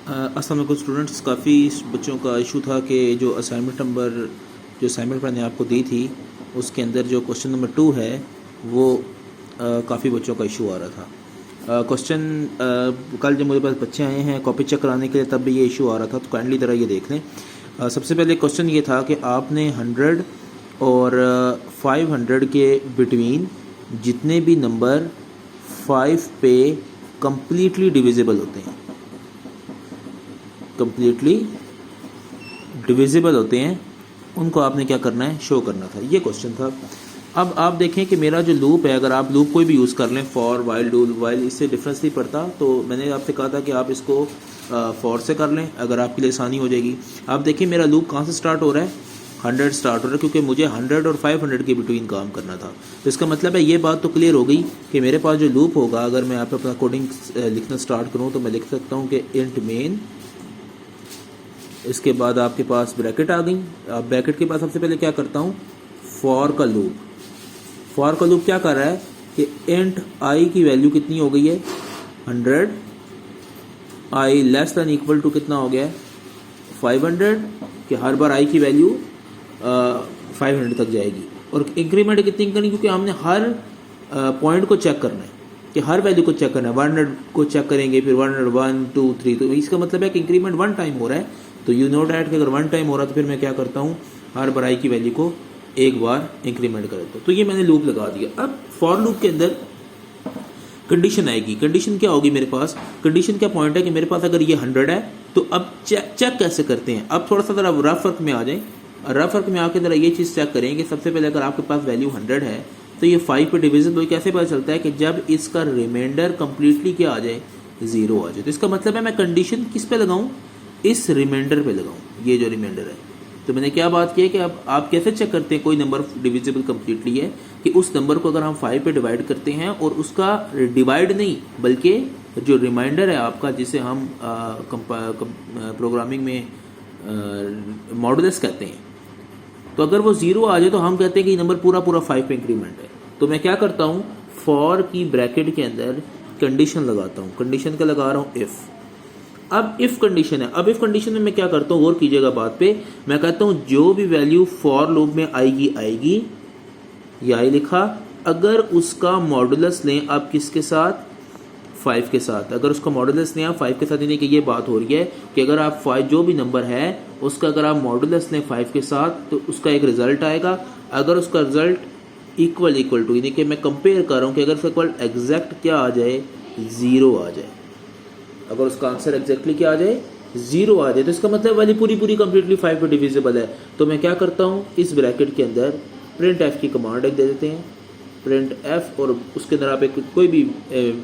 अस्सलाम वालेकुम स्टूडेंट्स। काफ़ी बच्चों का इशू था कि जो असाइनमेंट मैंने आपको दी थी उसके अंदर जो क्वेश्चन नंबर 2 है वो काफ़ी बच्चों का इशू आ रहा था। क्वेश्चन कल जब मेरे पास बच्चे आए हैं कॉपी चेक कराने के लिए तब भी ये इशू आ रहा था, तो काइंडली तरह ये देख लें। सबसे पहले क्वेश्चन ये था कि आपने 100 और 500 के बिटवीन जितने भी नंबर 5 पे कम्प्लीटली डिविजिबल होते हैं, उनको आपने क्या करना है, शो करना था। ये क्वेश्चन था। अब आप देखें कि मेरा जो लूप है, अगर आप लूप कोई भी यूज़ कर लें, फॉर, वाइल, डू वाइल, इससे डिफरेंस नहीं पड़ता। तो मैंने आपसे कहा था कि आप इसको फॉर से कर लें, अगर आपके लिए आसानी हो जाएगी। आप देखिए मेरा लूप कहाँ से स्टार्ट हो रहा है, 100 स्टार्ट हो रहा है, क्योंकि मुझे 100 और 500 के बिटवीन काम करना था। तो इसका मतलब है ये बात तो क्लियर हो गई कि मेरे पास जो लूप होगा, अगर मैं आप अपना कोडिंग लिखना स्टार्ट करूँ तो मैं लिख सकता हूँ कि इंट मेन, इसके बाद आपके पास ब्रैकेट आ गई। आप ब्रैकेट के पास सबसे पहले क्या करता हूँ, फॉर का लूप क्या कर रहा है कि इंट आई की वैल्यू कितनी हो गई है, 100, आई लेस दैन इक्वल टू कितना हो गया है, 500, कि हर बार आई की वैल्यू 500 तक जाएगी। और इंक्रीमेंट कितनी करनी, क्योंकि हमने हर पॉइंट को चेक करना है, कि हर वैल्यू को चेक करना है। 100 को चेक करेंगे, फिर 100, 1, 2, 3, तो इसका मतलब है कि इंक्रीमेंट 1 टाइम हो रहा है। तो यू नो डैट कि अगर 1 टाइम हो रहा है तो फिर मैं क्या करता हूँ, हर बार आई की वैल्यू को एक बार इंक्रीमेंट कर देता हूँ। तो ये मैंने लूप लगा दिया। अब फॉर लूप के अंदर कंडीशन आएगी। कंडीशन क्या होगी मेरे पास, कंडीशन क्या पॉइंट है कि मेरे पास अगर ये 100 है तो अब चेक कैसे करते हैं। अब थोड़ा सा ज़रा रफ वर्क में आ जाए। रफ वर्क में आके ज़रा ये चीज़ चेक करेंगे। सबसे पहले अगर आपके पास वैल्यू 100 है तो ये 5 पे डिविजिबल कैसे पता चलता है, कि जब इसका रिमाइंडर कंप्लीटली क्या आ जाए, 0 आ जाए। तो इसका मतलब है मैं कंडीशन किस पे लगाऊं, इस रिमाइंडर पे लगाऊं, ये जो रिमाइंडर है। तो मैंने क्या बात की है कि अब आप कैसे चेक करते हैं कोई नंबर डिविजिबल कंप्लीटली है, कि उस नंबर को अगर हम 5 पे डिवाइड करते हैं और उसका डिवाइड नहीं बल्कि जो रिमाइंडर है आपका, जिसे हम प्रोग्रामिंग में मॉडुलस कहते हैं, तो अगर वो 0 आ जाए तो हम कहते हैं कि नंबर पूरा 5 पे इंक्रीमेंट है। तो मैं क्या करता हूँ, फॉर की ब्रैकेट के अंदर कंडीशन लगाता हूँ। कंडीशन का लगा रहा हूँ इफ़। अब इफ़ कंडीशन है। अब इफ़ कंडीशन में मैं क्या करता हूँ, गौर कीजिएगा बात पे। मैं कहता हूँ जो भी वैल्यू फॉर लूप में आएगी, ये आई लिखा, अगर उसका मॉडुलस लें आप किसके साथ, 5 के साथ। अगर उसका मॉडुलस लें आप 5 के साथ, यानी कि ये बात हो रही है कि अगर आप 5 जो भी नंबर है उसका अगर आप मॉडुलस लें 5 के साथ तो उसका एक रिजल्ट आएगा। अगर उसका रिजल्ट इक्वल टू, यानी कि मैं कंपेयर कर रहा हूँ कि अगर उसका इक्वल एग्जैक्ट क्या आ जाए, 0 आ जाए। अगर उसका आंसर एग्जैक्टली क्या आ जाए, 0 आ जाए, तो इसका मतलब वाली पूरी कंप्लीटली 5 पे डिविजिबल है। तो मैं क्या करता हूँ, इस ब्रैकेट के अंदर प्रिंट एफ की कमांड एक दे देते हैं, प्रिंट एफ, और उसके अंदर आप एक कोई भी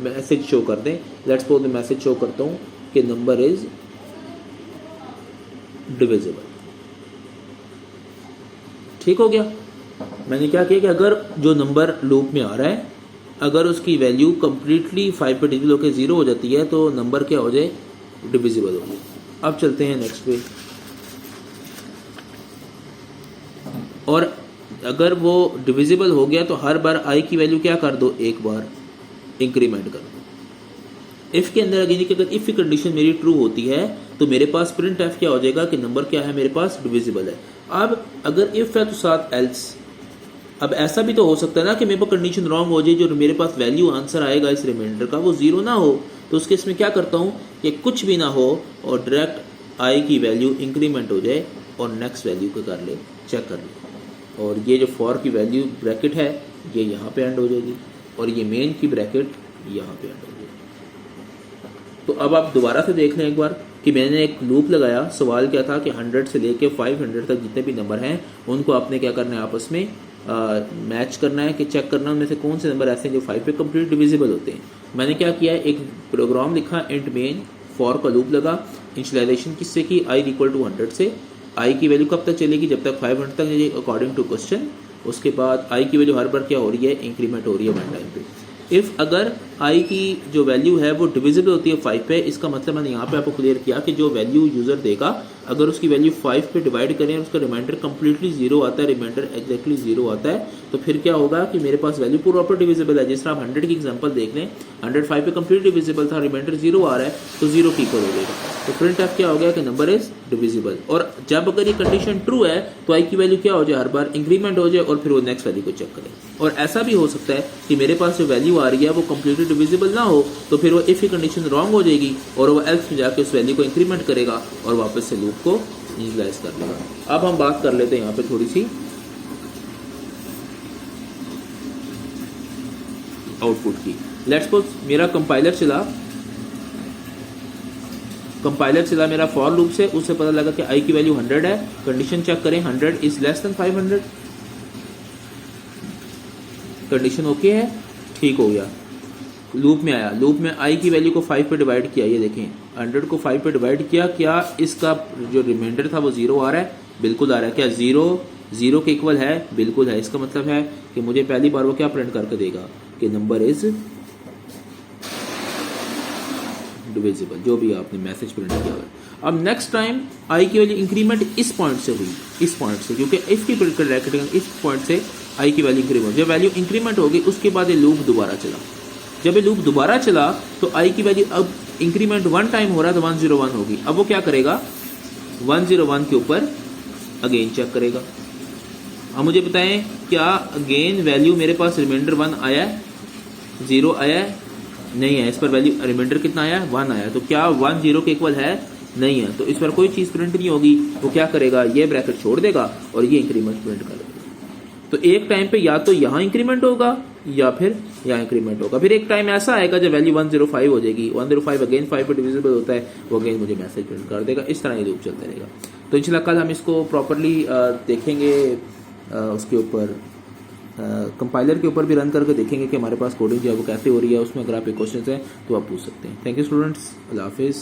मैसेज शो कर दें। लेट्स सपोज मैं मैसेज शो करता हूँ कि नंबर इज डिविजिबल। ठीक हो गया। मैंने क्या किया कि अगर जो नंबर लूप में आ रहा है, अगर उसकी वैल्यू कंप्लीटली 5 पे डिविजिबल होकर 0 हो जाती है तो नंबर क्या हो जाए, डिविजिबल हो जाए। अब चलते हैं नेक्स्ट पे। और अगर वो डिविजिबल हो गया तो हर बार आई की वैल्यू क्या कर दो, एक बार इंक्रीमेंट कर दो। इफ के अंदर अगर इफ की कंडीशन मेरी ट्रू होती है तो मेरे पास प्रिंट एफ क्या हो जाएगा कि नंबर क्या है मेरे पास, डिविजिबल है। अब अगर इफ है तो साथ एल्स। अब ऐसा भी तो हो सकता है ना कि मेरे पास कंडीशन रॉन्ग हो जाए, जो मेरे पास वैल्यू आंसर आएगा इस रिमाइंडर का वो 0 ना हो। तो उस केस में क्या करता हूँ कि कुछ भी ना हो और डायरेक्ट आई की वैल्यू इंक्रीमेंट हो जाए और नेक्स्ट वैल्यू को कर ले, चेक कर ले। और ये जो फॉर की वैल्यू ब्रैकेट है ये यहाँ पे एंड हो जाएगी, और ये मेन की ब्रैकेट यहाँ पे एंड हो जाएगी। तो अब आप दोबारा से देख लें एक बार कि मैंने एक लूप लगाया। सवाल क्या था कि 100 से लेके 500 तक जितने भी नंबर हैं उनको आपने क्या करना है, आपस में मैच करना है, कि चेक करना उनमें से कौन से नंबर ऐसे हैं जो 5 पे कंप्लीट डिविजिबल होते हैं। मैंने क्या किया, एक प्रोग्राम लिखा, इंट मेन, फॉर का लूप लगा, इनिशियलाइजेशन किससे की, आई इक्वल टू 100 से। आई की वैल्यू कब तक चलेगी, जब तक 500 तक जाएगी अकॉर्डिंग टू क्वेश्चन। उसके बाद आई की वैल्यू हर बार क्या हो रही है, इंक्रीमेंट हो रही है 1 टाइम पे। इफ़ अगर आई की जो वैल्यू है वो डिविजिबल होती है 5 पे। इसका मतलब मैंने यहाँ पे आपको क्लियर किया कि जो वैल्यू यूज़र देगा अगर उसकी वैल्यू 5 पे डिवाइड करें और उसका रिमाइंडर कंप्लीटली जीरो आता है, रिमाइंडर एग्जैक्टली जीरो आता है, तो फिर क्या होगा कि मेरे पास वैल्यू प्रॉपर डिविजिबल है। जिस तरह आप 100 की एग्जांपल देख लें, 100 5 पे कंप्लीट डिविजिबल था, रिमाइंडर जीरो आ रहा है तो जीरो की इक्वल हो जाएगा। तो प्रिंट एफ क्या हो गया कि नंबर इज डिविजिबल। और जब अगर ये कंडीशन ट्रू है तो आई की वैल्यू क्या हो जाए, हर बार इंक्रीमेंट हो जाए और फिर वो नेक्स्ट वैल्यू को चेक करें। और ऐसा भी हो सकता है कि मेरे पास जो वैल्यू आ रही है वो कंप्लीटली डिविजिबल ना हो, तो फिर वो इफ की कंडीशन रॉन्ग हो जाएगी और वो एल्स में जाके उस वैल्यू को इंक्रीमेंट करेगा और वापस से लूप को इनिशियलाइज कर लेगा। अब हम बात कर लेते हैं यहाँ पे थोड़ी सी आउटपुट की। लेट्स सपोज मेरा कंपाइलर चला मेरा फॉर लूप से, उससे पता लगा कि आई की वैल्यू 100 है। कंडीशन चेक करें, 100 is less than 500। Condition okay है, ठीक हो गया। लूप में आया, लूप में आई की वैल्यू को 5 पे डिवाइड किया, ये देखें 100 को 5 पे डिवाइड किया, क्या इसका जो रिमाइंडर था वो जीरो आ रहा है? बिल्कुल आ रहा है। क्या जीरो के इक्वल है? बिल्कुल है। इसका मतलब है कि मुझे पहली बार वो क्या प्रिंट करके देगा कि नंबर इज डिविजिबल, जो भी आपने मैसेज प्रिंट किया हुआ है। अब नेक्स्ट टाइम आई की वैल्यू इंक्रीमेंट इस पॉइंट से हुई, इस पॉइंट से, क्योंकि इफ की ब्रैकेट इस पॉइंट से आई की वैल्यू इंक्रीमेंट, जब वैल्यू इंक्रीमेंट होगी उसके बाद ये लूप दोबारा चला। जब ये लूप दोबारा चला तो आई की वैल्यू अब इंक्रीमेंट 1 टाइम हो रहा है तो 101 होगी। अब वो क्या करेगा, 101 के ऊपर अगेन चेक करेगा। अब मुझे बताएं क्या अगेन वैल्यू मेरे पास रिमाइंडर 1 आया है, 0 आया है? नहीं है। इस पर वैल्यू रिमाइंडर कितना आया है? 1 आया। तो क्या 1 0 के इक्वल है? नहीं है। तो इस पर कोई चीज़ प्रिंट नहीं होगी। वो क्या करेगा, ये ब्रैकेट छोड़ देगा और ये इंक्रीमेंट प्रिंट कर देगा। तो एक टाइम पे या तो यहाँ इंक्रीमेंट होगा या फिर यहाँ इंक्रीमेंट होगा। फिर एक टाइम ऐसा आएगा जब वैल्यू 105 हो जाएगी, 105 अगेन 5 पे डिविजिबल होता है, वो अगेन मुझे मैसेज प्रिंट कर देगा। इस तरह ये लूप चलता रहेगा। तो इंशाल्लाह कल हम इसको प्रॉपरली देखेंगे, उसके ऊपर कंपाइलर के ऊपर भी रन करके देखेंगे कि हमारे पास कोडिंग जो है वो कैसे हो रही है। उसमें अगर आप क्वेश्चन हैं तो आप पूछ सकते हैं। थैंक यू स्टूडेंट्स, अल्लाह हाफिज़।